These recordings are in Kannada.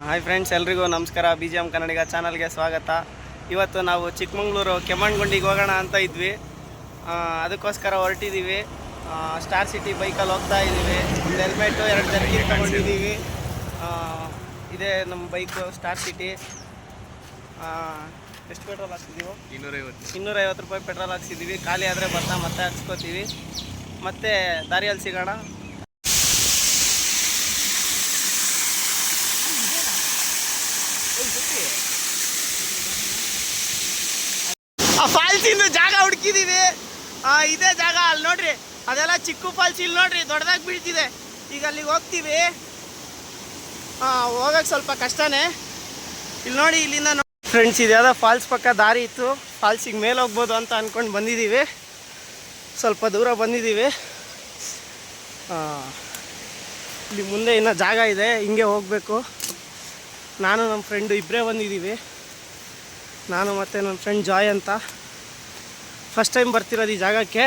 ಹಾಯ್ ಫ್ರೆಂಡ್ಸ್, ಎಲ್ರಿಗೂ ನಮಸ್ಕಾರ. BGM ಕನ್ನಡಿಗ ಚಾನಲ್ಗೆ ಸ್ವಾಗತ. ಇವತ್ತು ನಾವು ಚಿಕ್ಕಮಗಳೂರು ಕೆಮ್ಮಣ್ಣಗುಂಡಿಗೆ ಹೋಗೋಣ ಅಂತ ಇದ್ವಿ. ಅದಕ್ಕೋಸ್ಕರ ಹೊರಟಿದ್ದೀವಿ. ಸ್ಟಾರ್ ಸಿಟಿ ಬೈಕಲ್ಲಿ ಹೋಗ್ತಾ ಇದ್ದೀವಿ. ಒಂದು ಹೆಲ್ಮೆಟು, 2 ಜರ್ಕಿನ್ ತಗೊಂಡಿದ್ದೀವಿ. ಇದೇ ನಮ್ಮ ಬೈಕು ಸ್ಟಾರ್ ಸಿಟಿ. ಎಷ್ಟು ಪೆಟ್ರೋಲ್ ಹಾಕ್ಸಿದ್ದೀವಿ? 250 ರೂಪಾಯಿ ಪೆಟ್ರೋಲ್ ಹಾಕ್ಸಿದ್ದೀವಿ. ಖಾಲಿ ಆದರೆ ಮತ್ತೆ ಹಾಕ್ಸ್ಕೊತೀವಿ. ಮತ್ತೆ ದಾರಿಯಲ್ಲಿ ಸಿಗೋಣ. ಫಾಲ್ಸ್ ಇಂದು ಜಾಗ ಹುಡುಕಿದೀವಿ. ಇದೇ ಜಾಗ. ಅಲ್ಲಿ ನೋಡ್ರಿ, ಅದೆಲ್ಲ ಚಿಕ್ಕ ಫಾಲ್ಸ್. ಇಲ್ಲಿ ನೋಡ್ರಿ ದೊಡ್ಡದಾಗಿ ಬೀಳ್ತಿದೆ. ಈಗ ಅಲ್ಲಿಗೆ ಹೋಗ್ತೀವಿ. ಹೋಗಕ್ಕೆ ಸ್ವಲ್ಪ ಕಷ್ಟನೇ. ಇಲ್ಲಿ ನೋಡಿ, ಇಲ್ಲಿಂದ ಫ್ರೆಂಡ್ಸ್, ಇದ್ಯಾವುದೋ ಫಾಲ್ಸ್ ಪಕ್ಕ ದಾರಿ ಇತ್ತು. ಫಾಲ್ಸಿಗೆ ಮೇಲೆ ಹೋಗ್ಬೋದು ಅಂತ ಅಂದ್ಕೊಂಡು ಬಂದಿದ್ದೀವಿ. ಸ್ವಲ್ಪ ದೂರ ಬಂದಿದ್ದೀವಿ. ಇಲ್ಲಿ ಮುಂದೆ ಇನ್ನೂ ಜಾಗ ಇದೆ, ಹಿಂಗೆ ಹೋಗಬೇಕು. ನಾನು ನಮ್ಮ ಫ್ರೆಂಡು ಇಬ್ಬರೇ ಬಂದಿದ್ದೀವಿ. ನಾನು ಮತ್ತು ನನ್ನ ಫ್ರೆಂಡ್ ಜಾಯ್ ಅಂತ. ಫಸ್ಟ್ ಟೈಮ್ ಬರ್ತಿರೋದು ಈ ಜಾಗಕ್ಕೆ.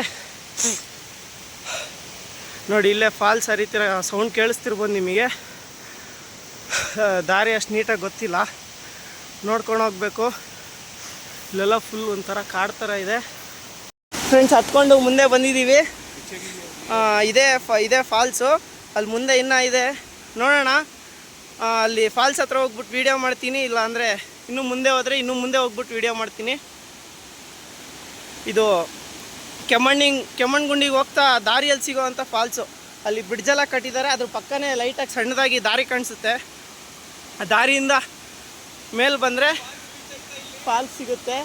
ನೋಡಿ, ಇಲ್ಲೇ ಫಾಲ್ಸ್ ಹರಿತಿರೋ ಸೌಂಡ್ ಕೇಳಿಸ್ತಿರ್ಬೋದು ನಿಮಗೆ. ದಾರಿ ಅಷ್ಟು ನೀಟಾಗಿ ಗೊತ್ತಿಲ್ಲ, ನೋಡ್ಕೊಂಡು ಹೋಗ್ಬೇಕು. ಇಲ್ಲೆಲ್ಲ ಫುಲ್ ಒಂಥರ ಕಾಡು ಥರ ಇದೆ. ಫ್ರೆಂಡ್ಸ್, ಹತ್ಕೊಂಡು ಮುಂದೆ ಬಂದಿದ್ದೀವಿ. ಇದೇ ಫಾಲ್ಸು. ಅಲ್ಲಿ ಮುಂದೆ ಇನ್ನೂ ಇದೆ, ನೋಡೋಣ. ಅಲ್ಲಿ ಫಾಲ್ಸ್ ಹತ್ರ ಹೋಗ್ಬಿಟ್ಟು ವೀಡಿಯೋ ಮಾಡ್ತೀನಿ. ಇಲ್ಲ ಅಂದರೆ ಇನ್ನೂ ಮುಂದೆ ಹೋದರೆ ಇನ್ನೂ ಮುಂದೆ ಹೋಗ್ಬಿಟ್ಟು ವೀಡಿಯೋ ಮಾಡ್ತೀನಿ. ಇದು ಕೆಮ್ಮಣ್ಣಗುಂಡಿಗೆ ಹೋಗ್ತಾ ದಾರಿಯಲ್ಲಿ ಸಿಗೋವಂಥ ಫಾಲ್ಸು. ಅಲ್ಲಿ ಬ್ರಿಡ್ಜೆಲ್ಲ ಕಟ್ಟಿದ್ದಾರೆ. ಅದ್ರ ಪಕ್ಕನೇ ಲೈಟಾಗಿ ಸಣ್ಣದಾಗಿ ದಾರಿ ಕಾಣಿಸುತ್ತೆ. ಆ ದಾರಿಯಿಂದ ಮೇಲೆ ಬಂದರೆ ಫಾಲ್ಸ್ ಸಿಗುತ್ತೆ.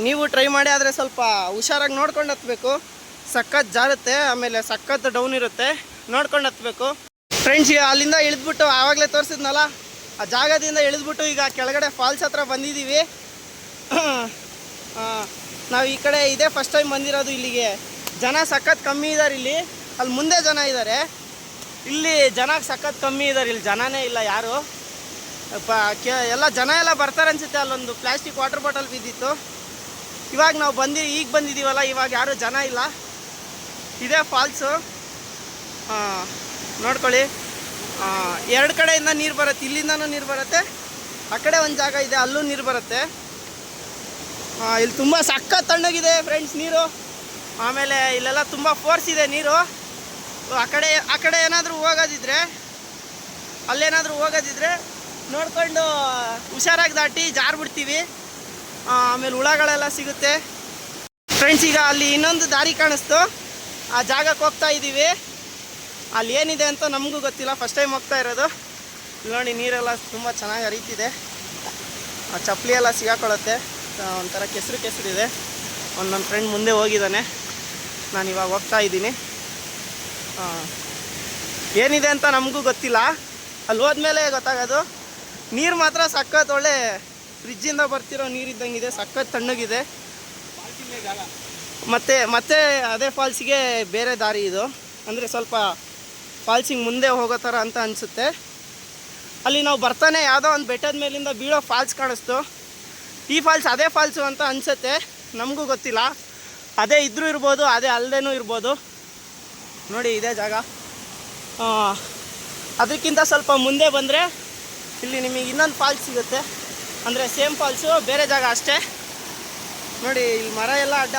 ನೀವು ಟ್ರೈ ಮಾಡಿ, ಆದರೆ ಸ್ವಲ್ಪ ಹುಷಾರಾಗಿ ನೋಡ್ಕೊಂಡು ಹತ್ತಬೇಕು. ಸಖತ್ ಜಾರುತ್ತೆ, ಆಮೇಲೆ ಸಖತ್ ಡೌನ್ ಇರುತ್ತೆ, ನೋಡ್ಕೊಂಡು ಹತ್ತಬೇಕು. ಫ್ರೆಂಡ್ಸ್, ಅಲ್ಲಿಂದ ಇಳಿದ್ಬಿಟ್ಟು ಆವಾಗಲೇ ತೋರಿಸಿದ್ನಲ್ಲ, ಆ ಜಾಗದಿಂದ ಇಳಿದ್ಬಿಟ್ಟು ಈಗ ಕೆಳಗಡೆ ಫಾಲ್ಸ್ ಹತ್ರ ಬಂದಿದ್ದೀವಿ. ನಾವು ಈ ಕಡೆ ಇದೇ ಫಸ್ಟ್ ಟೈಮ್ ಬಂದಿರೋದು. ಇಲ್ಲಿಗೆ ಜನ ಸಖತ್ ಕಮ್ಮಿ ಇದ್ದಾರೆ. ಅಲ್ಲಿ ಮುಂದೆ ಜನ ಇದ್ದಾರೆ, ಇಲ್ಲಿ ಜನ ಸಖತ್ ಕಮ್ಮಿ ಇದ್ದಾರೆ. ಇಲ್ಲಿ ಜನನೇ ಇಲ್ಲ ಯಾರು. ಎಲ್ಲ ಜನ ಎಲ್ಲ ಬರ್ತಾರೆ ಅನಿಸುತ್ತೆ. ಅಲ್ಲೊಂದು ಪ್ಲಾಸ್ಟಿಕ್ ವಾಟರ್ ಬಾಟಲ್ ಬಿದ್ದಿತ್ತು. ಇವಾಗ ನಾವು ಈಗ ಬಂದಿದ್ದೀವಲ್ಲ, ಇವಾಗ ಯಾರೂ ಜನ ಇಲ್ಲ. ಇದೇ ಫಾಲ್ಸು, ನೋಡ್ಕೊಳ್ಳಿ. 2 ಕಡೆಯಿಂದ ನೀರು ಬರುತ್ತೆ. ಇಲ್ಲಿಂದನೂ ನೀರು ಬರುತ್ತೆ, ಆ ಕಡೆ ಒಂದು ಜಾಗ ಇದೆ, ಅಲ್ಲೂ ನೀರು ಬರುತ್ತೆ. ಇಲ್ಲಿ ತುಂಬ ಸಖತ್ ತಣ್ಣಗಿದೆ ಫ್ರೆಂಡ್ಸ್ ನೀರು. ಆಮೇಲೆ ಇಲ್ಲೆಲ್ಲ ತುಂಬ ಫೋರ್ಸ್ ಇದೆ ನೀರು. ಆ ಕಡೆ ಏನಾದರೂ ಹೋಗೋದಿದ್ರೆ ನೋಡ್ಕೊಂಡು ಹುಷಾರಾಗಿ ದಾಟಿ ಜಾರ್ಬಿಡ್ತೀವಿ. ಆಮೇಲೆ ಹುಳಗಳೆಲ್ಲ ಸಿಗುತ್ತೆ. ಫ್ರೆಂಡ್ಸ್, ಈಗ ಅಲ್ಲಿ ಇನ್ನೊಂದು ದಾರಿ ಕಾಣಿಸ್ತು, ಆ ಜಾಗಕ್ಕೆ ಹೋಗ್ತಾ ಇದ್ದೀವಿ. ಅಲ್ಲಿ ಏನಿದೆ ಅಂತ ನಮಗೂ ಗೊತ್ತಿಲ್ಲ, ಫಸ್ಟ್ ಟೈಮ್ ಹೋಗ್ತಾ ಇರೋದು. ನೋಡಿ, ನೀರೆಲ್ಲ ತುಂಬ ಚೆನ್ನಾಗಿ ಹರಿತಿದೆ. ಆ ಚಪ್ಪಲಿ ಎಲ್ಲ ಸಿಗಾಕೊಳ್ಳುತ್ತೆ, ಒಂಥರ ಕೆಸರಿದೆ. ನನ್ನ ಫ್ರೆಂಡ್ ಮುಂದೆ ಹೋಗಿದ್ದಾನೆ, ನಾನು ಇವಾಗ ಹೋಗ್ತಾ ಇದ್ದೀನಿ. ಏನಿದೆ ಅಂತ ನಮಗೂ ಗೊತ್ತಿಲ್ಲ, ಅಲ್ಲಿ ಹೋದ್ಮೇಲೆ ಗೊತ್ತಾಗೋದು. ನೀರು ಮಾತ್ರ ಸಖತ್ ಒಳ್ಳೆ ಫ್ರಿಜ್ಜಿಂದ ಬರ್ತಿರೋ ನೀರಿದ್ದಂಗಿದೆ, ಸಖತ್ ತಣ್ಣಗಿದೆ. ಮತ್ತೆ ಅದೇ ಫಾಲ್ಸಿಗೆ ಬೇರೆ ದಾರಿ ಇದು. ಅಂದರೆ ಸ್ವಲ್ಪ ಫಾಲ್ಸಿಗೆ ಮುಂದೆ ಹೋಗೋ ಥರ ಅಂತ ಅನಿಸುತ್ತೆ. ಅಲ್ಲಿ ನಾವು ಬರ್ತಾನೆ ಯಾವುದೋ ಒಂದು ಬೆಟ್ಟದ ಮೇಲಿಂದ ಬೀಳೋ ಫಾಲ್ಸ್ ಕಾಣಿಸ್ತು. ಈ ಫಾಲ್ಸ್ ಅದೇ ಫಾಲ್ಸು ಅಂತ ಅನಿಸುತ್ತೆ, ನಮಗೂ ಗೊತ್ತಿಲ್ಲ. ಅದೇ ಇದ್ರೂ ಇರ್ಬೋದು, ಅದೇ ಅಲ್ಲದೇನೂ ಇರ್ಬೋದು. ನೋಡಿ, ಇದೇ ಜಾಗ. ಅದಕ್ಕಿಂತ ಸ್ವಲ್ಪ ಮುಂದೆ ಬಂದರೆ ಇಲ್ಲಿ ನಿಮಗೆ ಇನ್ನೊಂದು ಫಾಲ್ಸ್ ಸಿಗುತ್ತೆ. ಅಂದರೆ ಸೇಮ್ ಫಾಲ್ಸು, ಬೇರೆ ಜಾಗ ಅಷ್ಟೇ. ನೋಡಿ, ಇಲ್ಲಿ ಮರ ಎಲ್ಲ ಅಡ್ಡ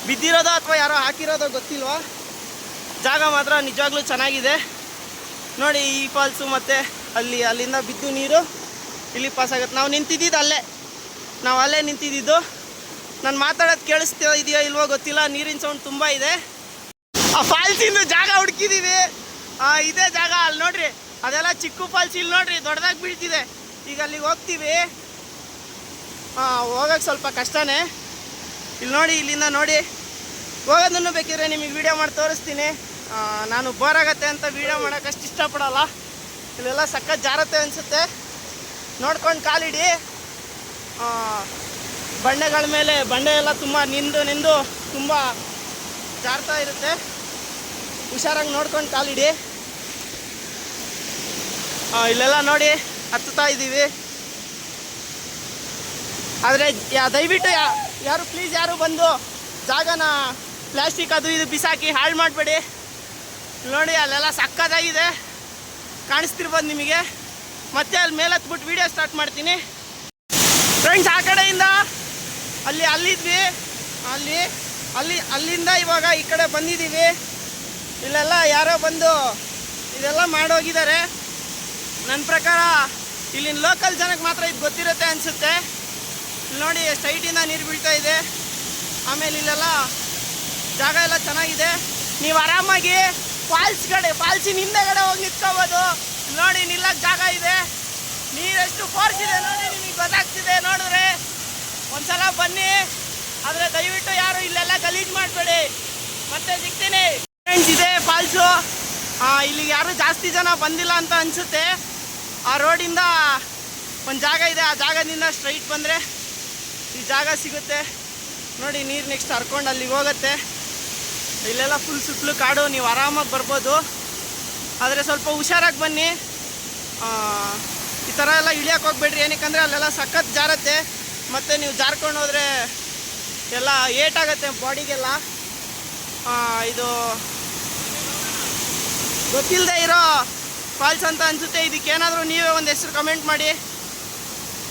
ಬಿದ್ದಿರೋದೋ ಅಥವಾ ಯಾರೋ ಹಾಕಿರೋದೋ ಗೊತ್ತಿಲ್ವ. ಜಾಗ ಮಾತ್ರ ನಿಜವಾಗ್ಲೂ ಚೆನ್ನಾಗಿದೆ. ನೋಡಿ, ಈ ಫಾಲ್ಸು ಮತ್ತು ಅಲ್ಲಿಂದ ಬಿದ್ದು ನೀರು ಇಲ್ಲಿ ಪಾಸ್ ಆಗುತ್ತೆ. ನಾವು ಅಲ್ಲೇ ನಿಂತಿದ್ದು. ನಾನು ಮಾತಾಡೋದು ಕೇಳಿಸ್ತಾ ಇದೆಯೋ ಇಲ್ವೋ ಗೊತ್ತಿಲ್ಲ, ನೀರಿನ ಸೌಂಡ್ ತುಂಬ ಇದೆ. ಆ ಫಾಲ್ಸಿಂದು ಜಾಗ ಹುಡುಕಿದ್ದೀವಿ. ಇದೇ ಜಾಗ. ಅಲ್ಲಿ ನೋಡ್ರಿ, ಅದೆಲ್ಲ ಚಿಕ್ಕ ಫಾಲ್ಸ್. ಇಲ್ಲಿ ನೋಡ್ರಿ ದೊಡ್ಡದಾಗಿ ಬೀಳ್ತಿದೆ. ಈಗ ಅಲ್ಲಿಗೆ ಹೋಗ್ತೀವಿ. ಹೋಗೋಕ್ಕೆ ಸ್ವಲ್ಪ ಕಷ್ಟನೇ. ಇಲ್ಲಿ ನೋಡಿ, ಇಲ್ಲಿಂದ ನೋಡಿ ಹೋಗೋದನ್ನು ಬೇಕಿದ್ರೆ ನಿಮಗೆ ವೀಡಿಯೋ ಮಾಡಿ ತೋರಿಸ್ತೀನಿ. ನಾನು ಬೋರ್ ಆಗತ್ತೆ ಅಂತ ವೀಡಿಯೋ ಮಾಡೋಕ್ಕಷ್ಟು ಇಷ್ಟಪಡಲ್ಲ. ಇಲ್ಲೆಲ್ಲ ಸಖತ್ ಜಾರತ್ತೆ ಅನಿಸುತ್ತೆ, ನೋಡ್ಕೊಂಡು ಕಾಲಿಡಿ. ಬಂಡೆಗಳ ಮೇಲೆ ಬಂಡೆ ಎಲ್ಲ ತುಂಬ ನಿಂದು ತುಂಬ ಜಾರ್ತಾ ಇರುತ್ತೆ. ಹುಷಾರಾಗಿ ನೋಡ್ಕೊಂಡು ಕಾಲಿಡಿ. ಇಲ್ಲೆಲ್ಲ ನೋಡಿ ಹತ್ತುತ್ತಾ ಇದ್ದೀವಿ. ಆದರೆ ದಯವಿಟ್ಟು ಯಾರು ಬಂದು ಜಾಗನ ಪ್ಲಾಸ್ಟಿಕ್ ಅದು ಇದು ಬಿಸಾಕಿ ಹಾಳು ಮಾಡಬೇಡಿ. ನೋಡಿ, ಅಲ್ಲೆಲ್ಲ ಸಕ್ಕತ್ತಾಗಿದೆ, ಕಾಣಿಸ್ತಿರ್ಬೋದು ನಿಮಗೆ. ಮತ್ತೆ ಅಲ್ಲಿ ಮೇಲೆ ಹತ್ಬಿಟ್ಟು ವಿಡಿಯೋ ಸ್ಟಾರ್ಟ್ ಮಾಡ್ತೀನಿ ಫ್ರೆಂಡ್ಸ್. ಆ ಕಡೆಯಿಂದ ಅಲ್ಲಿದ್ವಿ, ಅಲ್ಲಿಂದ ಇವಾಗ ಈ ಕಡೆ ಬಂದಿದ್ದೀವಿ. ಇಲ್ಲೆಲ್ಲ ಯಾರೋ ಬಂದು ಇದೆಲ್ಲ ಮಾಡೋಗಿದ್ದಾರೆ. ನನ್ನ ಪ್ರಕಾರ ಇಲ್ಲಿನ ಲೋಕಲ್ ಜನಕ್ಕೆ ಮಾತ್ರ ಇದು ಗೊತ್ತಿರುತ್ತೆ ಅನಿಸುತ್ತೆ. ಇಲ್ಲಿ ನೋಡಿ ಸ್ಟ್ರೈಟಿಂದ ನೀರು ಬೀಳ್ತಾ ಇದೆ. ಆಮೇಲೆ ಇಲ್ಲೆಲ್ಲ ಜಾಗ ಎಲ್ಲ ಚೆನ್ನಾಗಿದೆ. ನೀವು ಆರಾಮಾಗಿ ಫಾಲ್ಸಿನ ಹಿಂದೆಗಡೆ ಹೋಗಿ ನಿಂತ್ಕೋಬೋದು. ನೋಡಿ ನಿಲ್ಲಕ್ಕೆ ಜಾಗ ಇದೆ. ನೀರೆಷ್ಟು ಫೋರ್ಸ್ ಇದೆ ನೋಡಿ, ನಿಮಗೆ ಗೊತ್ತಾಗ್ತಿದೆ ನೋಡಿದ್ರೆ. ಒಂದ್ಸಲ ಬನ್ನಿ, ಆದರೆ ದಯವಿಟ್ಟು ಯಾರು ಇಲ್ಲೆಲ್ಲ ಗಲೀಜು ಮಾಡಬೇಡಿ. ಮತ್ತೆ ಸಿಗ್ತೀನಿ ಫ್ರೆಂಡ್ಸ್. ಇದೆ ಫಾಲ್ಸು. ಇಲ್ಲಿಗೆ ಯಾರು ಜಾಸ್ತಿ ಜನ ಬಂದಿಲ್ಲ ಅಂತ ಅನಿಸುತ್ತೆ. ಆ ರೋಡಿಂದ ಒಂದು ಜಾಗ ಇದೆ, ಆ ಜಾಗದಿಂದ ಸ್ಟ್ರೈಟ್ ಬಂದರೆ ಈ ಜಾಗ ಸಿಗುತ್ತೆ ನೋಡಿ. ನೀರು ನೆಕ್ಸ್ಟ್ ಹರ್ಕೊಂಡು ಅಲ್ಲಿಗೆ ಹೋಗುತ್ತೆ. ಇಲ್ಲೆಲ್ಲ ಫುಲ್ ಸುತ್ತಲೂ ಕಾಡು, ನೀವು ಆರಾಮಾಗಿ ಬರ್ಬೋದು. ಆದರೆ ಸ್ವಲ್ಪ ಹುಷಾರಾಗಿ ಬನ್ನಿ. ಈ ಥರ ಎಲ್ಲ ಇಳಿಯೋಕೆ ಹೋಗ್ಬೇಡ್ರಿ. ಏನಕ್ಕಂದರೆ ಅಲ್ಲೆಲ್ಲ ಸಖತ್ ಜಾರತ್ತೆ. ಮತ್ತು ನೀವು ಜಾರ್ಕೊಂಡು ಹೋದರೆ ಎಲ್ಲ ಏಟಾಗತ್ತೆ ಬಾಡಿಗೆಲ್ಲ. ಇದು ಗೊತ್ತಿಲ್ಲದೆ ಇರೋ ಫಾಲ್ಸ್ ಅಂತ ಅನಿಸುತ್ತೆ. ಇದಕ್ಕೇನಾದರೂ ನೀವೇ ಒಂದು ಹೆಸರು ಕಮೆಂಟ್ ಮಾಡಿ.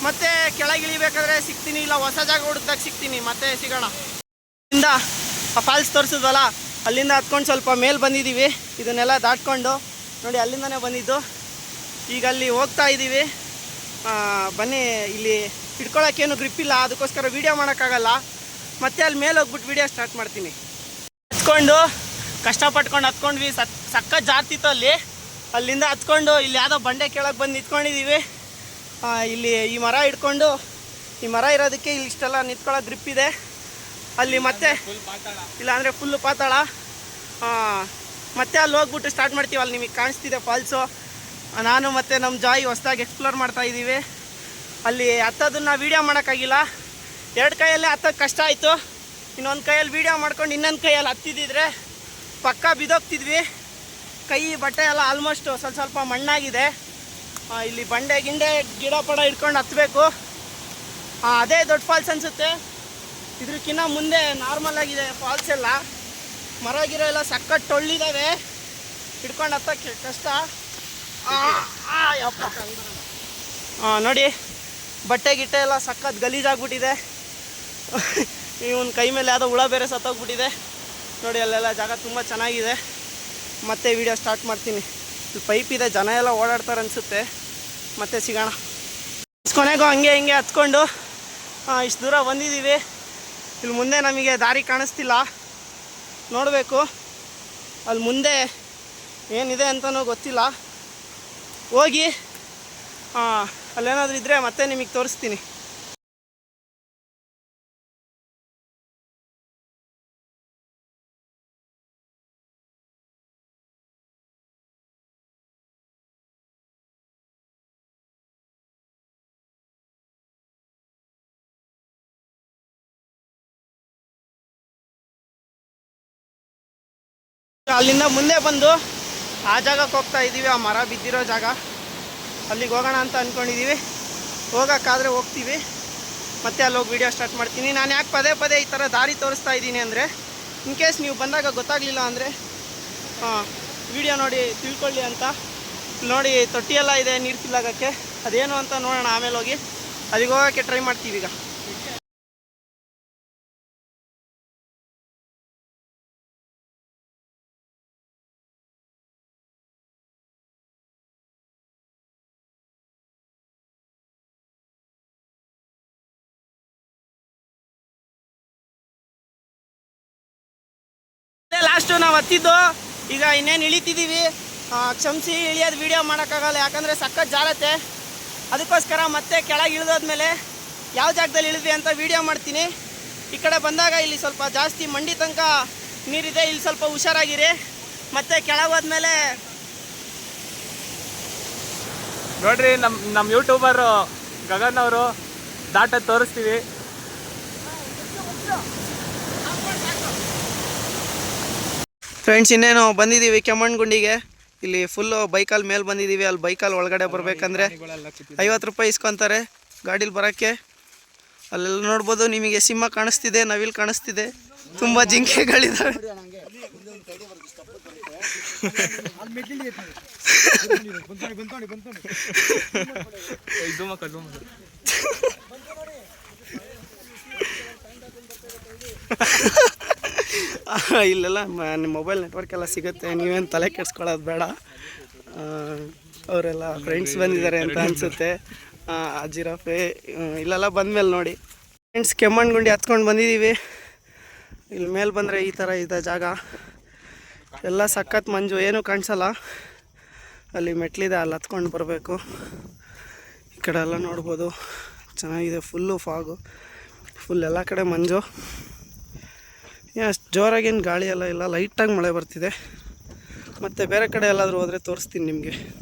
ಮತ್ತೆ ಕೆಳಗೆ ಇಳಿಬೇಕಾದ್ರೆ ಸಿಗ್ತೀನಿ, ಇಲ್ಲ ಹೊಸ ಜಾಗ ಹುಡುಕ್ದಾಗ ಸಿಗ್ತೀನಿ. ಮತ್ತೆ ಸಿಗೋಣ. ಇಂದ ಆ ಫಾಲ್ಸ್ ತೋರಿಸಿದ್ವಲ್ಲ, ಅಲ್ಲಿಂದ ಹತ್ಕೊಂಡು ಸ್ವಲ್ಪ ಮೇಲೆ ಬಂದಿದ್ದೀವಿ. ಇದನ್ನೆಲ್ಲ ದಾಟ್ಕೊಂಡು ನೋಡಿ ಅಲ್ಲಿಂದನೇ ಬಂದಿದ್ದು. ಈಗ ಅಲ್ಲಿ ಹೋಗ್ತಾ ಇದ್ದೀವಿ. ಬನ್ನಿ. ಇಲ್ಲಿ ಹಿಡ್ಕೊಳಕ್ಕೇನು ಗ್ರಿಪ್ ಇಲ್ಲ, ಅದಕ್ಕೋಸ್ಕರ ವೀಡಿಯೋ ಮಾಡೋಕ್ಕಾಗಲ್ಲ. ಮತ್ತೆ ಅಲ್ಲಿ ಮೇಲೆ ಹೋಗ್ಬಿಟ್ಟು ವೀಡಿಯೋ ಸ್ಟಾರ್ಟ್ ಮಾಡ್ತೀನಿ. ಹತ್ಕೊಂಡು ಕಷ್ಟಪಟ್ಕೊಂಡು ಹತ್ಕೊಂಡ್ವಿ. ಸಖತ್ ಜಾರ್ತಿತ್ತು ಅಲ್ಲಿ. ಅಲ್ಲಿಂದ ಹತ್ಕೊಂಡು ಇಲ್ಲಿ ಯಾವುದೋ ಬಂಡೆ ಕೆಳಗೆ ಬಂದು ನಿಂತ್ಕೊಂಡಿದ್ದೀವಿ. ಇಲ್ಲಿ ಈ ಮರ ಹಿಡ್ಕೊಂಡು, ಈ ಮರ ಇರೋದಕ್ಕೆ ಇಲ್ಲಿ ಇಷ್ಟೆಲ್ಲ ನಿಂತ್ಕೊಳ್ಳೋಕೆ ಗ್ರಿಪ್ ಇದೆ. ಅಲ್ಲಿ ಮತ್ತೆ ಇಲ್ಲ ಅಂದರೆ ಫುಲ್ಲು ಪಾತಾಳ. ಮತ್ತೆ ಅಲ್ಲಿ ಹೋಗ್ಬಿಟ್ಟು ಸ್ಟಾರ್ಟ್ ಮಾಡ್ತೀವಿ. ಅಲ್ಲಿ ನಿಮಗೆ ಕಾಣಿಸ್ತಿದೆ ಫಾಲ್ಸು. ನಾನು ಮತ್ತು ನಮ್ಮ ಜಾಯ್ ಹೊಸ್ದಾಗಿ ಎಕ್ಸ್ಪ್ಲೋರ್ ಮಾಡ್ತಾಯಿದ್ದೀವಿ. ಅಲ್ಲಿ ಹತ್ತೋದನ್ನು ವೀಡಿಯೋ ಮಾಡೋಕ್ಕಾಗಿಲ್ಲ. 2 ಕೈಯಲ್ಲೇ ಹತ್ತೋಕ್ಕೆ ಕಷ್ಟ ಆಯಿತು. ಇನ್ನೊಂದು ಕೈಯಲ್ಲಿ ವೀಡಿಯೋ ಮಾಡ್ಕೊಂಡು ಇನ್ನೊಂದು ಕೈಯಲ್ಲಿ ಹತ್ತಿದ್ದಿದ್ರೆ ಪಕ್ಕ ಬಿದ್ದೋಗ್ತಿದ್ವಿ. ಕೈ ಬಟ್ಟೆ ಎಲ್ಲ ಆಲ್ಮೋಸ್ಟ್ ಸ್ವಲ್ಪ ಮಣ್ಣಾಗಿದೆ. ಇಲ್ಲಿ ಬಂಡೆ ಗಿಂಡೆ ಗಿಡ ಪಡ ಹಿಡ್ಕೊಂಡು ಹತ್ತಬೇಕು. ಅದೇ ದೊಡ್ಡ ಫಾಲ್ಸ್ ಅನಿಸುತ್ತೆ. ಇದಕ್ಕಿಂತ ಮುಂದೆ ನಾರ್ಮಲ್ ಆಗಿದೆ ಫಾಲ್ಸ್ ಎಲ್ಲ. ಮರ ಗಿರ ಎಲ್ಲ ಸಖತ್ ಟೊಳ್ಳಿದ್ದಾವೆ, ಹಿಡ್ಕೊಂಡು ಹತ್ತಕ್ಕೆ ಕಷ್ಟ. ನೋಡಿ ಬಟ್ಟೆ ಗಿಟ್ಟೆ ಎಲ್ಲ ಸಖತ್ ಗಲೀಜಾಗ್ಬಿಟ್ಟಿದೆ. ಇವನ್ ಕೈ ಮೇಲೆ ಯಾವುದೋ ಹುಳ ಬೇರೆ ಸತ್ತೋಗ್ಬಿಟ್ಟಿದೆ ನೋಡಿ. ಅಲ್ಲೆಲ್ಲ ಜಾಗ ತುಂಬ ಚೆನ್ನಾಗಿದೆ. ಮತ್ತೆ ವಿಡಿಯೋ ಸ್ಟಾರ್ಟ್ ಮಾಡ್ತೀನಿ. ಇಲ್ಲಿ ಪೈಪ್ ಇದೆ, ಜನ ಎಲ್ಲ ಓಡಾಡ್ತಾರೆ ಅನಿಸುತ್ತೆ. ಮತ್ತೆ ಸಿಗೋಣ. ಕೊನೆಗೂ ಹಂಗೆ ಹಿಂಗೆ ಹತ್ಕೊಂಡು ಇಷ್ಟು ದೂರ ಬಂದಿದ್ದೀವಿ. ಇಲ್ಲಿ ಮುಂದೆ ನಮಗೆ ದಾರಿ ಕಾಣಿಸ್ತಿಲ್ಲ, ನೋಡಬೇಕು. ಅಲ್ಲಿ ಮುಂದೆ ಏನಿದೆ ಅಂತಲೂ ಗೊತ್ತಿಲ್ಲ. ಹೋಗಿ ಅಲ್ಲೇನಾದರೂ ಇದ್ದರೆ ಮತ್ತೆ ನಿಮಗೆ ತೋರಿಸ್ತೀನಿ. ಅಲ್ಲಿಂದ ಮುಂದೆ ಬಂದು ಆ ಜಾಗಕ್ಕೆ ಹೋಗ್ತಾ ಇದ್ದೀವಿ. ಆ ಮರ ಬಿದ್ದಿರೋ ಜಾಗ, ಅಲ್ಲಿಗೆ ಹೋಗೋಣ ಅಂತ ಅಂದ್ಕೊಂಡಿದ್ದೀವಿ. ಹೋಗೋಕ್ಕಾದರೆ ಹೋಗ್ತೀವಿ. ಮತ್ತೆ ಅಲ್ಲಿ ಹೋಗಿ ವೀಡಿಯೋ ಸ್ಟಾರ್ಟ್ ಮಾಡ್ತೀನಿ. ನಾನು ಯಾಕೆ ಪದೇ ಈ ಥರ ದಾರಿ ತೋರಿಸ್ತಾ ಇದ್ದೀನಿ ಅಂದರೆ, ಇನ್ ಕೇಸ್ ನೀವು ಬಂದಾಗ ಗೊತ್ತಾಗಲಿಲ್ಲ ಅಂದರೆ ವೀಡಿಯೋ ನೋಡಿ ತಿಳ್ಕೊಳ್ಳಿ ಅಂತ. ನೋಡಿ ತೊಟ್ಟಿಯೆಲ್ಲ ಇದೆ ನೀರು ತಿಲ್ಲಾಗಕ್ಕೆ. ಅದೇನು ಅಂತ ನೋಡೋಣ ಆಮೇಲೆ ಹೋಗಿ. ಅಲ್ಲಿಗೆ ಹೋಗೋಕ್ಕೆ ಟ್ರೈ ಮಾಡ್ತೀವಿ ಈಗ. ಲಾಸ್ಟು ನಾವು ಹತ್ತಿದ್ದು. ಈಗ ಇನ್ನೇನು ಇಳಿತಿದ್ದೀವಿ. ಕ್ಷಮಿಸಿ, ಇಳಿಯೋದು ವೀಡಿಯೋ ಮಾಡೋಕ್ಕಾಗಲ್ಲ, ಯಾಕಂದರೆ ಸಖತ್ ಜಾರತ್ತೆ. ಅದಕ್ಕೋಸ್ಕರ ಮತ್ತೆ ಕೆಳಗೆ ಇಳಿದೋದ್ಮೇಲೆ ಯಾವ ಜಾಗದಲ್ಲಿ ಇಳಿದ್ವಿ ಅಂತ ವೀಡಿಯೋ ಮಾಡ್ತೀನಿ. ಈ ಕಡೆ ಬಂದಾಗ ಇಲ್ಲಿ ಸ್ವಲ್ಪ ಜಾಸ್ತಿ ಮಂಡಿ ತನಕ ನೀರಿದೆ, ಇಲ್ಲಿ ಸ್ವಲ್ಪ ಹುಷಾರಾಗಿರಿ. ಮತ್ತೆ ಕೆಳಗೆ ಹೋದ್ಮೇಲೆ ನೋಡ್ರಿ, ನಮ್ಮ ಯೂಟ್ಯೂಬರು ಗಗನ್ ಅವರು ದಾಟೋದು ತೋರಿಸ್ತೀವಿ. ಫ್ರೆಂಡ್ಸ್, ಇನ್ನೇನು ಬಂದಿದ್ದೀವಿ ಕೆಮ್ಮಣ್ಣಗುಂಡಿಗೆ. ಇಲ್ಲಿ ಫುಲ್ಲು ಬೈಕಲ್ಲಿ ಮೇಲೆ ಬಂದಿದ್ದೀವಿ. ಅಲ್ಲಿ ಬೈಕಲ್ಲಿ ಒಳಗಡೆ ಬರಬೇಕಂದ್ರೆ 50 ರೂಪಾಯಿ ಇಸ್ಕೊತಾರೆ ಗಾಡೀಲಿ ಬರೋಕ್ಕೆ. ಅಲ್ಲೆಲ್ಲ ನೋಡ್ಬೋದು, ನಿಮಗೆ ಸಿಂಹ ಕಾಣಿಸ್ತಿದೆ, ನವಿಲು ಕಾಣಿಸ್ತಿದೆ, ತುಂಬ ಜಿಂಕೆಗಳಿದ್ದಾವೆ. ಇಲ್ಲೆಲ್ಲ ನಿಮ್ಮ ಮೊಬೈಲ್ ನೆಟ್ವರ್ಕ್ ಎಲ್ಲ ಸಿಗುತ್ತೆ, ನೀವೇನು ತಲೆ ಕೆಡ್ಸ್ಕೊಳ್ಳೋದು ಬೇಡ. ಅವರೆಲ್ಲ ಫ್ರೆಂಡ್ಸ್ ಬಂದಿದ್ದಾರೆ ಅಂತ ಅನಿಸುತ್ತೆ. ಜಿರಾಫೆ ಇಲ್ಲೆಲ್ಲ ಬಂದಮೇಲೆ ನೋಡಿ ಫ್ರೆಂಡ್ಸ್, ಕೆಮ್ಮಣ್ಣುಗುಂಡಿ ಹತ್ಕೊಂಡು ಬಂದಿದ್ದೀವಿ. ಇಲ್ಲಿ ಮೇಲೆ ಬಂದರೆ ಈ ಥರ ಇದೆ ಜಾಗ, ಎಲ್ಲ ಸಖತ್ ಮಂಜು, ಏನೂ ಕಾಣಿಸಲ್ಲ. ಅಲ್ಲಿ ಮೆಟ್ಲಿದೆ, ಅಲ್ಲಿ ಹತ್ಕೊಂಡು ಬರಬೇಕು. ಈ ಕಡೆ ಎಲ್ಲ ನೋಡ್ಬೋದು, ಚೆನ್ನಾಗಿದೆ. ಫುಲ್ಲು ಫಾಗು, ಫುಲ್ ಎಲ್ಲ ಕಡೆ ಮಂಜು. ಅಷ್ಟು ಜೋರಾಗೇನು ಗಾಳಿ ಎಲ್ಲ ಇಲ್ಲ, ಲೈಟಾಗಿ ಮಳೆ ಬರ್ತಿದೆ. ಮತ್ತು ಬೇರೆ ಕಡೆ ಎಲ್ಲಾದರೂ ಹೋದರೆ ತೋರಿಸ್ತೀನಿ ನಿಮಗೆ.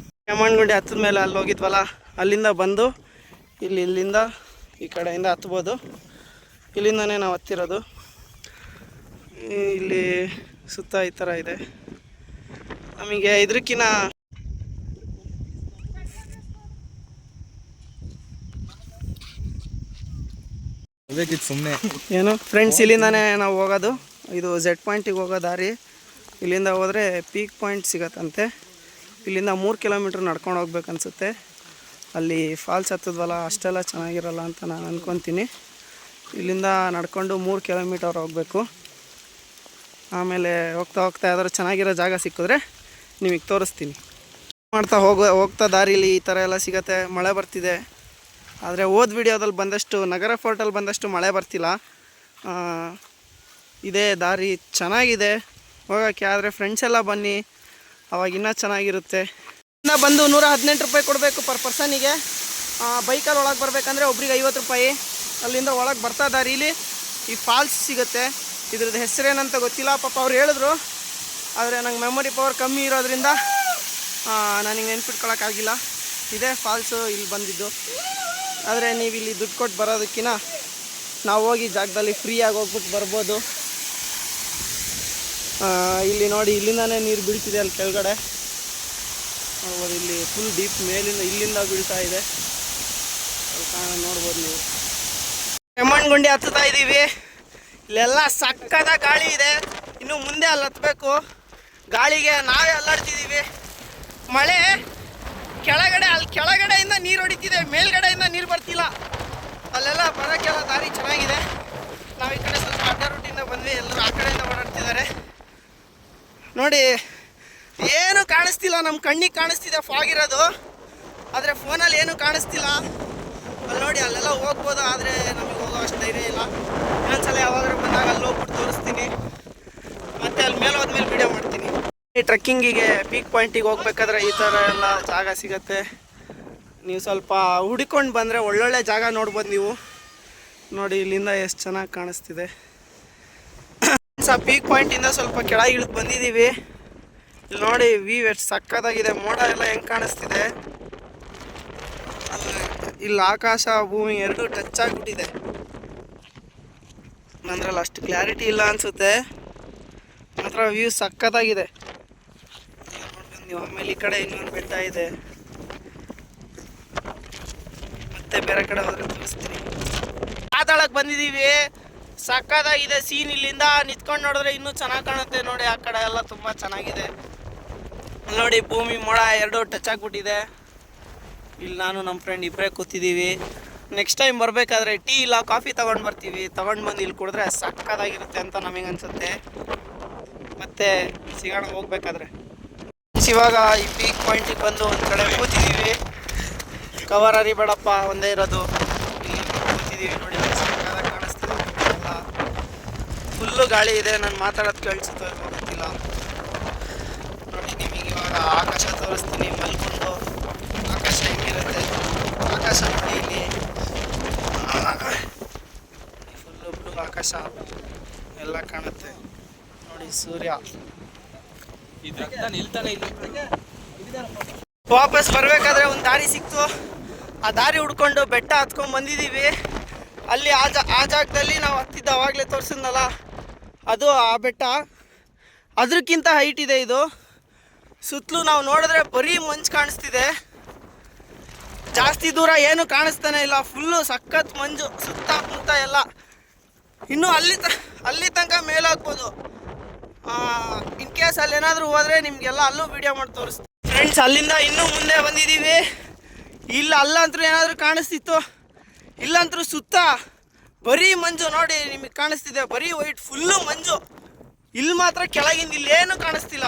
ಕೆಮ್ಮಣ್ಣುಗುಂಡಿ ಹತ್ತದ ಮೇಲೆ ಅಲ್ಲಿ ಹೋಗಿದ್ವಲ್ಲ, ಅಲ್ಲಿಂದ ಬಂದು ಇಲ್ಲಿಂದ ಈ ಕಡೆಯಿಂದ ಹತ್ಬೋದು. ಇಲ್ಲಿಂದನೇ ನಾವು ಹತ್ತಿರೋದು. ಇಲ್ಲಿ ಸುತ್ತ ಈ ಥರ ಇದೆ. ನಮಗೆ ಇದಕ್ಕಿಂತ ಸುಮ್ಮನೆ ಏನು ಫ್ರೆಂಡ್ಸ್, ಇಲ್ಲಿಂದನೇ ನಾವು ಹೋಗೋದು. ಇದು Z ಪಾಯಿಂಟಿಗೆ ಹೋಗೋ ದಾರಿ. ಇಲ್ಲಿಂದ ಹೋದರೆ ಪೀಕ್ ಪಾಯಿಂಟ್ ಸಿಗತ್ತಂತೆ. ಇಲ್ಲಿಂದ 3 ಕಿಲೋಮೀಟ್ರ್ ನಡ್ಕೊಂಡು ಹೋಗ್ಬೇಕು ಅನಿಸುತ್ತೆ. ಅಲ್ಲಿ ಫಾಲ್ಸ್ ಹತ್ತದ್ವಲ್ಲ, ಅಷ್ಟೆಲ್ಲ ಚೆನ್ನಾಗಿರಲ್ಲ ಅಂತ ನಾನು ಅಂದ್ಕೊತೀನಿ. ಇಲ್ಲಿಂದ ನಡ್ಕೊಂಡು 3 ಕಿಲೋಮೀಟರ್ ಹೋಗಬೇಕು. ಆಮೇಲೆ ಹೋಗ್ತಾ ಯಾವ್ದಾದ್ರು ಚೆನ್ನಾಗಿರೋ ಜಾಗ ಸಿಕ್ಕಿದ್ರೆ ನಿಮಗೆ ತೋರಿಸ್ತೀನಿ. ಹೋಗ್ತಾ ದಾರಿಲಿ ಈ ಥರ ಎಲ್ಲ ಸಿಗತ್ತೆ. ಮಳೆ ಬರ್ತಿದೆ, ಆದರೆ ಹೋದ ವಿಡಿಯೋದಲ್ಲಿ ಬಂದಷ್ಟು, ನಗರ ಫೋರ್ಟಲ್ಲಿ ಬಂದಷ್ಟು ಮಳೆ ಬರ್ತಿಲ್ಲ. ಇದೇ ದಾರಿ ಚೆನ್ನಾಗಿದೆ ಹೋಗೋಕ್ಕೆ. ಆದರೆ ಫ್ರೆಂಡ್ಸ್ ಎಲ್ಲ ಬನ್ನಿ, ಅವಾಗ ಇನ್ನೂ ಚೆನ್ನಾಗಿರುತ್ತೆ. ಇನ್ನು ಬಂದು 118 ರೂಪಾಯಿ ಕೊಡಬೇಕು ಪರ್ ಪರ್ಸನಿಗೆ. ಬೈಕಲ್ಲಿ ಒಳಗೆ ಬರಬೇಕಂದ್ರೆ ಒಬ್ರಿಗೆ 50 ರೂಪಾಯಿ. ಅಲ್ಲಿಂದ ಒಳಗೆ ಬರ್ತಾ ದಾರೀಲಿ ಈ ಫಾಲ್ಸ್ ಸಿಗುತ್ತೆ. ಇದ್ರದ್ದು ಹೆಸರೇನಂತ ಗೊತ್ತಿಲ್ಲ, ಪಾಪ ಅವ್ರು ಹೇಳಿದ್ರು. ಆದರೆ ನಂಗೆ ಮೆಮೊರಿ ಪವರ್ ಕಮ್ಮಿ ಇರೋದ್ರಿಂದ ನನಗೆ ನೆನ್ಪಿಟ್ಕೊಳ್ಳೋಕ್ಕಾಗಿಲ್ಲ. ಇದೇ ಫಾಲ್ಸು ಇಲ್ಲಿ ಬಂದಿದ್ದು. ಆದರೆ ನೀವು ಇಲ್ಲಿ ದುಡ್ಡು ಕೊಟ್ಟು ಬರೋದಕ್ಕಿಂತ ನಾವು ಹೋಗಿ ಜಾಗದಲ್ಲಿ ಫ್ರೀಯಾಗಿ ಹೋಗ್ಬಿಟ್ಟು ಬರ್ಬೋದು. ಇಲ್ಲಿ ನೋಡಿ, ಇಲ್ಲಿಂದನೇ ನೀರು ಬೀಳ್ತಿದೆ ಅಲ್ಲಿ ಕೆಳಗಡೆ ನೋಡ್ಬೋದು. ಇಲ್ಲಿ ಫುಲ್ ಡೀಪ್ ಮೇಲಿಂದ ಇಲ್ಲಿಂದ ಬೀಳ್ತಾ ಇದೆ, ನೋಡ್ಬೋದು ನೀವು. ಕೆಮ್ಮಣ್ಣುಗುಂಡಿ ಹತ್ತುತ್ತಾ ಇದ್ದೀವಿ. ಇಲ್ಲೆಲ್ಲ ಸಕ್ಕದ ಗಾಳಿ ಇದೆ. ಇನ್ನು ಮುಂದೆ ಅಲ್ಲಿ ಹತ್ತಬೇಕು. ಗಾಳಿಗೆ ನಾವೇ ಅಲ್ಲಾಡ್ತಿದ್ದೀವಿ. ಮಳೆ ಅಲ್ಲಿ ಕೆಳಗಡೆಯಿಂದ ನೀರು ಹೊಡಿತಿದೆ, ಮೇಲ್ಗಡೆಯಿಂದ ನೀರು ಬರ್ತಿಲ್ಲ. ಅಲ್ಲೆಲ್ಲ ಬರೋಕ್ಕೆಲ್ಲ ದಾರಿ ಚೆನ್ನಾಗಿದೆ. ನಾವು ಈ ಕಡೆ ಸ್ವಲ್ಪ ಅಡ್ಡ ರೂಟಿಂದ ಬಂದ್ವಿ, ಎಲ್ಲರೂ ಆ ಕಡೆಯಿಂದ ಓಡಾಡ್ತಿದ್ದಾರೆ. ನೋಡಿ, ಏನು ಕಾಣಿಸ್ತಿಲ್ಲ, ನಮ್ಮ ಕಣ್ಣಿಗೆ ಕಾಣಿಸ್ತಿದೆ ಫಾಗ್ ಇರೋದು, ಆದರೆ ಫೋನಲ್ಲಿ ಏನೂ ಕಾಣಿಸ್ತಿಲ್ಲ. ಅಲ್ಲಿ ನೋಡಿ, ಅಲ್ಲೆಲ್ಲ ಹೋಗ್ಬೋದು, ಆದರೆ ನಮಗೆ ಹೋಗೋ ಅಷ್ಟು ಧೈರ್ಯ ಇಲ್ಲ. ಇನ್ನೊಂದ್ಸಲ ಯಾವಾಗಾದ್ರೂ ಬಂದಾಗ ಅಲ್ಲಿ ಹೋಗ್ಬಿಟ್ಟು ತೋರಿಸ್ತೀನಿ. ಮತ್ತು ಅಲ್ಲಿ ಮೇಲೆ ಹೋದ್ಮೇಲೆ ವೀಡಿಯೋ ಮಾಡ್ತೀನಿ. ಈ ಟ್ರೆಕ್ಕಿಂಗಿಗೆ ಪೀಕ್ ಪಾಯಿಂಟಿಗೆ ಹೋಗ್ಬೇಕಾದ್ರೆ ಈ ಥರ ಎಲ್ಲ ಜಾಗ ಸಿಗುತ್ತೆ. ನೀವು ಸ್ವಲ್ಪ ಹುಡ್ಕೊಂಡು ಬಂದರೆ ಒಳ್ಳೊಳ್ಳೆ ಜಾಗ ನೋಡ್ಬೋದು ನೀವು. ನೋಡಿ, ಇಲ್ಲಿಂದ ಎಷ್ಟು ಚೆನ್ನಾಗಿ ಕಾಣಿಸ್ತಿದೆ. ಪೀಕ್ ಪಾಯಿಂಟಿಂದ ಸ್ವಲ್ಪ ಕೆಳಗೆ ಇಳಿದು ಬಂದಿದ್ದೀವಿ. ಇಲ್ಲಿ ನೋಡಿ, ವ್ಯೂ ಎಷ್ಟು ಸಕ್ಕತ್ತಾಗಿದೆ. ಮೋಡ ಎಲ್ಲ ಹೆಂಗೆ ಕಾಣಿಸ್ತಿದೆ. ಇಲ್ಲಿ ಆಕಾಶ ಭೂಮಿ ಎರಡೂ ಟಚ್ ಆಗಿಬಿಟ್ಟಿದೆ. ನಂದ್ರಲ್ಲಿ ಅಷ್ಟು ಕ್ಲಾರಿಟಿ ಇಲ್ಲ ಅನಿಸುತ್ತೆ, ಮಾತ್ರ ವ್ಯೂ ಸಕ್ಕತ್ತಾಗಿದೆ. ನೀವು ಆಮೇಲೆ ಈ ಕಡೆ ಇನ್ನೊಂದು ಬೆಟ್ಟ ಇದೆ, ಮತ್ತೆ ಬೇರೆ ಕಡೆ ಹೋದ್ರೆ ತೋರಿಸ್ತೀನಿ. ಪಾತಾಳಕ್ಕೆ ಬಂದಿದ್ದೀವಿ. ಸಕ್ಕತ್ತಾಗಿದೆ ಸೀನ್. ಇಲ್ಲಿಂದ ನಿಂತ್ಕೊಂಡು ನೋಡಿದ್ರೆ ಇನ್ನೂ ಚೆನ್ನಾಗಿ ಕಾಣುತ್ತೆ. ನೋಡಿ, ಆ ಕಡೆ ಎಲ್ಲ ತುಂಬ ಚೆನ್ನಾಗಿದೆ. ನೋಡಿ, ಭೂಮಿ ಮೋಡ ಎರಡೂ ಟಚ್ ಆಗಿಬಿಟ್ಟಿದೆ. ಇಲ್ಲಿ ನಾನು ನಮ್ಮ ಫ್ರೆಂಡ್ ಇಬ್ಬರೇ ಕೂತಿದ್ದೀವಿ. ನೆಕ್ಸ್ಟ್ ಟೈಮ್ ಬರಬೇಕಾದ್ರೆ ಟೀ ಇಲ್ಲ ಕಾಫಿ ತೊಗೊಂಡು ಬರ್ತೀವಿ. ತೊಗೊಂಡು ಬಂದು ಇಲ್ಲಿ ಕುಡಿದ್ರೆ ಸಕ್ಕತ್ತಾಗಿರುತ್ತೆ ಅಂತ ನಮಗೆ ಅನಿಸುತ್ತೆ. ಮತ್ತೆ ಸಿಗೋಣ ಹೋಗ್ಬೇಕಾದ್ರೆ. ಇವಾಗ ಈ ಪೀಕ್ ಪಾಯಿಂಟಿಗೆ ಬಂದು ಒಂದು ಕಡೆ ಕೂತಿದ್ದೀವಿ. ಕವರ್ ಅರಿಬೇಡಪ್ಪ, ಒಂದೇ ಇರೋದು. ಇಲ್ಲಿ ಕೂತಿದ್ದೀವಿ. ನೋಡಿ, ಸಕ್ಕತ್ತಾಗಿ ಕಾಣಿಸ್ತಿದೆ. ಎಲ್ಲ ಫುಲ್ಲು ಗಾಳಿ ಇದೆ. ನಾನು ಮಾತಾಡೋದು ಕೇಳಿಸುತ್ತೋ ಗೊತ್ತಿಲ್ಲ. ನೋಡಿ, ನಿಮಗೆ ಇವಾಗ ಆಕಾಶ ತೋರಿಸ್ತೀನಿ. ಮಲ್ಕೊಂಡು ಆಕಾಶ ಹೆಂಗಿರುತ್ತೆ, ಆಕಾಶ ನೋಡಿ, ಇಲ್ಲಿ ಫುಲ್ಲು ಬ್ಲೂ ಆಕಾಶ ಎಲ್ಲ ಕಾಣುತ್ತೆ. ನೋಡಿ, ಸೂರ್ಯ ವಾಪಸ್ ಬರಬೇಕಾದ್ರೆ ಒಂದು ದಾರಿ ಸಿಕ್ತು. ಆ ದಾರಿ ಹುಡ್ಕೊಂಡು ಬೆಟ್ಟ ಹತ್ಕೊಂಡು ಬಂದಿದ್ದೀವಿ. ಅಲ್ಲಿ ಆ ಜಾಗದಲ್ಲಿ ನಾವು ಹತ್ತಿದ್ದು ಅವಾಗಲೇ ತೋರಿಸಿದ್ನಲ್ಲ, ಅದು ಆ ಬೆಟ್ಟ. ಅದಕ್ಕಿಂತ ಹೈಟ್ ಇದೆ ಇದು. ಸುತ್ತಲೂ ನಾವು ನೋಡಿದ್ರೆ ಬರೀ ಮಂಜು ಕಾಣಿಸ್ತಿದೆ. ಜಾಸ್ತಿ ದೂರ ಏನು ಕಾಣಿಸ್ತಾನೆ ಇಲ್ಲ. ಫುಲ್ಲು ಸಖತ್ ಮಂಜು ಸುತ್ತಮುತ್ತ ಎಲ್ಲ. ಇನ್ನೂ ಅಲ್ಲಿ ತನಕ ಮೇಲಾಗ್ಬೋದು. ಇನ್ ಕೇಸ್ ಅಲ್ಲಿ ಏನಾದರೂ ಹೋದರೆ ನಿಮಗೆಲ್ಲ ಅಲ್ಲೂ ವಿಡಿಯೋ ಮಾಡಿ ತೋರಿಸ್ತೀನಿ ಫ್ರೆಂಡ್ಸ್. ಅಲ್ಲಿಂದ ಇನ್ನೂ ಮುಂದೆ ಬಂದಿದ್ದೀವಿ. ಅಲ್ಲಂತೂ ಏನಾದರೂ ಕಾಣಿಸ್ತಿತ್ತು, ಇಲ್ಲಂತೂ ಸುತ್ತ ಬರೀ ಮಂಜು. ನೋಡಿ ನಿಮಗೆ ಕಾಣಿಸ್ತಿದೆ, ಬರೀ ವೈಟ್ ಫುಲ್ಲು ಮಂಜು. ಇಲ್ಲಿ ಮಾತ್ರ ಕೆಳಗಿಂದ ಇಲ್ಲೇನು ಕಾಣಿಸ್ತಿಲ್ಲ,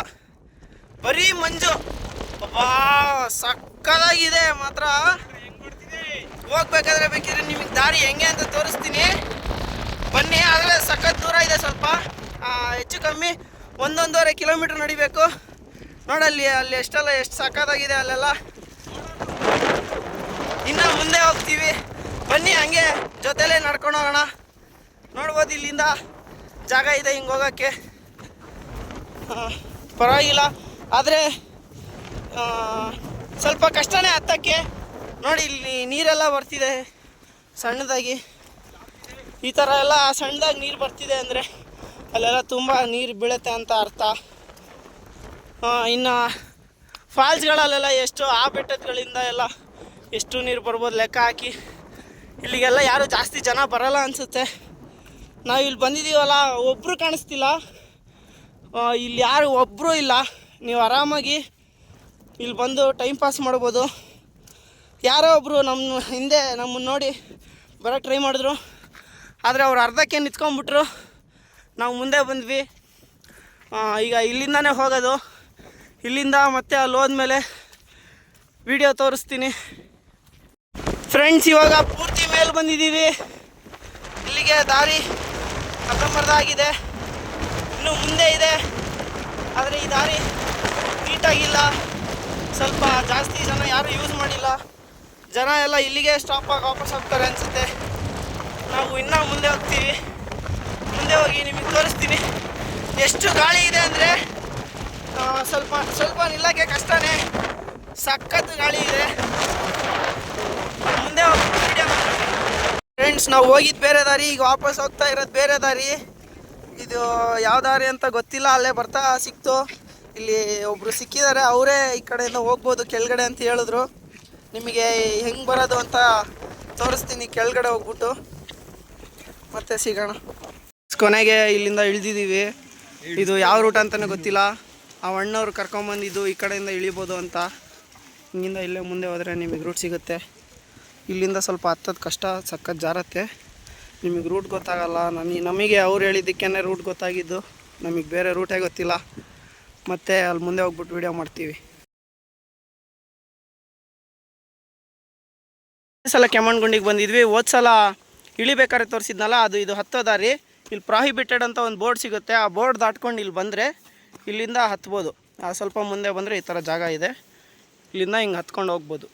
ಬರೀ ಮಂಜು. ಸಕ್ಕದಾಗಿದೆ ಮಾತ್ರ. ಹೋಗ್ಬೇಕಾದ್ರೆ ಬೇಕಿದ್ರೆ ನಿಮಗೆ ದಾರಿ ಹೆಂಗೆ ಅಂತ ತೋರಿಸ್ತೀನಿ, ಬನ್ನಿ. ಆದರೆ ಸಖತ್ ದೂರ ಇದೆ, ಸ್ವಲ್ಪ ಹೆಚ್ಚು ಕಮ್ಮಿ 1-1.5 ಕಿಲೋಮೀಟ್ರ್ ನಡಿಬೇಕು. ನೋಡಲ್ಲಿ ಎಷ್ಟು ಸಕ್ಕದಾಗಿದೆ ಅಲ್ಲೆಲ್ಲ. ಇನ್ನು ಮುಂದೆ ಹೋಗ್ತೀವಿ, ಬನ್ನಿ ಹಂಗೆ ಜೊತೆಲೇ ನಡ್ಕೊಂಡು ಹೋಗೋಣ. ನೋಡ್ಬೋದು ಇಲ್ಲಿಂದ ಜಾಗ ಇದೆ ಹಿಂಗೆ ಹೋಗೋಕ್ಕೆ, ಪರವಾಗಿಲ್ಲ. ಆದರೆ ಸ್ವಲ್ಪ ಕಷ್ಟನೇ ಹತ್ತಕ್ಕೆ. ನೋಡಿ ಇಲ್ಲಿ ನೀರೆಲ್ಲ ಬರ್ತಿದೆ ಸಣ್ಣದಾಗಿ. ಈ ಥರ ಎಲ್ಲ ಸಣ್ಣದಾಗಿ ನೀರು ಬರ್ತಿದೆ ಅಂದರೆ ಅಲ್ಲೆಲ್ಲ ತುಂಬ ನೀರು ಬೀಳುತ್ತೆ ಅಂತ ಅರ್ಥ. ಇನ್ನು ಫಾಲ್ಸ್ಗಳಲ್ಲೆಲ್ಲ ಎಷ್ಟು ಆ ಬೆಟ್ಟಗಳಿಂದ ಎಲ್ಲ ಎಷ್ಟು ನೀರು ಬರ್ಬೋದು ಲೆಕ್ಕ ಹಾಕಿ. ಇಲ್ಲಿಗೆಲ್ಲ ಯಾರು ಜಾಸ್ತಿ ಜನ ಬರೋಲ್ಲ ಅನಿಸುತ್ತೆ. ನಾವು ಇಲ್ಲಿ ಬಂದಿದ್ದೀವಲ್ಲ, ಒಬ್ಬರು ಕಾಣಿಸ್ತಿಲ್ಲ. ಇಲ್ಲಿ ಯಾರು ಒಬ್ಬರು ಇಲ್ಲ. ನೀವು ಆರಾಮಾಗಿ ಇಲ್ಲಿ ಬಂದು ಟೈಮ್ ಪಾಸ್ ಮಾಡ್ಬೋದು. ಯಾರೋ ಒಬ್ಬರು ನಮ್ಮ ಹಿಂದೆ ನಮ್ಮನ್ನು ನೋಡಿ ಬರೋಕ್ಕೆ ಟ್ರೈ ಮಾಡಿದ್ರು, ಆದರೆ ಅವ್ರು ಅರ್ಧಕ್ಕೆ ನಿಂತ್ಕೊಂಡ್ಬಿಟ್ರು. ನಾವು ಮುಂದೆ ಬಂದ್ವಿ. ಈಗ ಇಲ್ಲಿಂದನೇ ಹೋಗೋದು. ಇಲ್ಲಿಂದ ಮತ್ತೆ ಅಲ್ಲಿ ಹೋದ್ಮೇಲೆ ವಿಡಿಯೋ ತೋರಿಸ್ತೀನಿ ಫ್ರೆಂಡ್ಸ್. ಇವಾಗ ಪೂರ್ತಿ ಮೇಲೆ ಬಂದಿದ್ದೀವಿ. ಇಲ್ಲಿಗೆ ದಾರಿ ಅರ್ಧಂಬರ್ಧ ಇನ್ನೂ ಮುಂದೆ ಇದೆ, ಆದರೆ ಈ ದಾರಿ ನೀಟಾಗಿಲ್ಲ. ಸ್ವಲ್ಪ ಜಾಸ್ತಿ ಜನ ಯಾರೂ ಯೂಸ್ ಮಾಡಿಲ್ಲ. ಜನ ಎಲ್ಲ ಇಲ್ಲಿಗೆ ಸ್ಟಾಪ್ ಆಗಿ ವಾಪಸ್ ಹೋಗ್ತಾರೆ ಅನಿಸುತ್ತೆ. ನಾವು ಇನ್ನೂ ಮುಂದೆ ಹೋಗ್ತೀವಿ. ಮುಂದೆ ಹೋಗಿ ನಿಮಗೆ ತೋರಿಸ್ತೀನಿ. ಎಷ್ಟು ಗಾಳಿ ಇದೆ ಅಂದರೆ ಸ್ವಲ್ಪ ನಿಲ್ಲಕ್ಕೆ ಕಷ್ಟನೇ, ಸಖತ್ ಗಾಳಿ ಇದೆ. ಮುಂದೆ ಹೋಗಿ ಫ್ರೆಂಡ್ಸ್, ನಾವು ಹೋಗಿದ್ದು ಬೇರೆ ದಾರಿ, ಈಗ ವಾಪಸ್ ಹೋಗ್ತಾ ಇರೋದು ಬೇರೆ ದಾರಿ. ಇದು ಯಾವ ದಾರಿ ಅಂತ ಗೊತ್ತಿಲ್ಲ, ಅಲ್ಲೇ ಬರ್ತಾ ಸಿಕ್ತು. ಇಲ್ಲಿ ಒಬ್ಬರು ಸಿಕ್ಕಿದ್ದಾರೆ, ಅವರೇ ಈ ಕಡೆಯಿಂದ ಹೋಗ್ಬೋದು ಕೆಳಗಡೆ ಅಂತ ಹೇಳಿದ್ರು. ನಿಮಗೆ ಹೆಂಗೆ ಬರೋದು ಅಂತ ತೋರಿಸ್ತೀನಿ. ಕೆಳಗಡೆ ಹೋಗ್ಬಿಟ್ಟು ಮತ್ತೆ ಸಿಗೋಣ. ಕೊನೆಗೆ ಇಲ್ಲಿಂದ ಇಳಿದಿದ್ದೀವಿ. ಇದು ಯಾವ ರೂಟ್ ಅಂತಲೇ ಗೊತ್ತಿಲ್ಲ. ಆ ಅಣ್ಣವ್ರು ಕರ್ಕೊಂಬಂದಿದ್ದು ಈ ಕಡೆಯಿಂದ ಇಳಿಬೋದು ಅಂತ. ಹಿಂಗಿಂದ ಇಲ್ಲೇ ಮುಂದೆ ಹೋದರೆ ನಿಮಗೆ ರೂಟ್ ಸಿಗುತ್ತೆ. ಇಲ್ಲಿಂದ ಸ್ವಲ್ಪ ಹತ್ತೋದು ಕಷ್ಟ, ಸಖತ್ ಜಾರತ್ತೆ. ನಿಮಗೆ ರೂಟ್ ಗೊತ್ತಾಗಲ್ಲ. ನಮಗೆ ಅವ್ರು ಹೇಳಿದ್ದಕ್ಕೇ ರೂಟ್ ಗೊತ್ತಾಗಿದ್ದು, ನಮಗೆ ಬೇರೆ ರೂಟೇ ಗೊತ್ತಿಲ್ಲ. ಮತ್ತು ಅಲ್ಲಿ ಮುಂದೆ ಹೋಗ್ಬಿಟ್ಟು ವೀಡಿಯೋ ಮಾಡ್ತೀವಿ. ಸಲ ಕೆಮ್ಮಣ್ಗುಂಡಿಗೆ ಬಂದಿದ್ವಿ. ಹೋದ ಸಲ ಇಳಿಬೇಕಾದ್ರೆ ತೋರಿಸಿದ್ನಲ್ಲ, ಇದು ಹತ್ತೋ ದಾರಿ. ಇಲ್ಲಿ ಪ್ರಾಹಿಬಿಟೆಡ್ ಅಂತ ಒಂದು ಬೋರ್ಡ್ ಸಿಗುತ್ತೆ. ಆ ಬೋರ್ಡ್ ದಾಟ್ಕೊಂಡು ಇಲ್ಲಿ ಬಂದರೆ ಇಲ್ಲಿಂದ ಹತ್ಬೋದು. ಸ್ವಲ್ಪ ಮುಂದೆ ಬಂದರೆ ಈ ಥರ ಜಾಗ ಇದೆ, ಇಲ್ಲಿಂದ ಹಿಂಗೆ ಹತ್ಕೊಂಡು ಹೋಗ್ಬೋದು.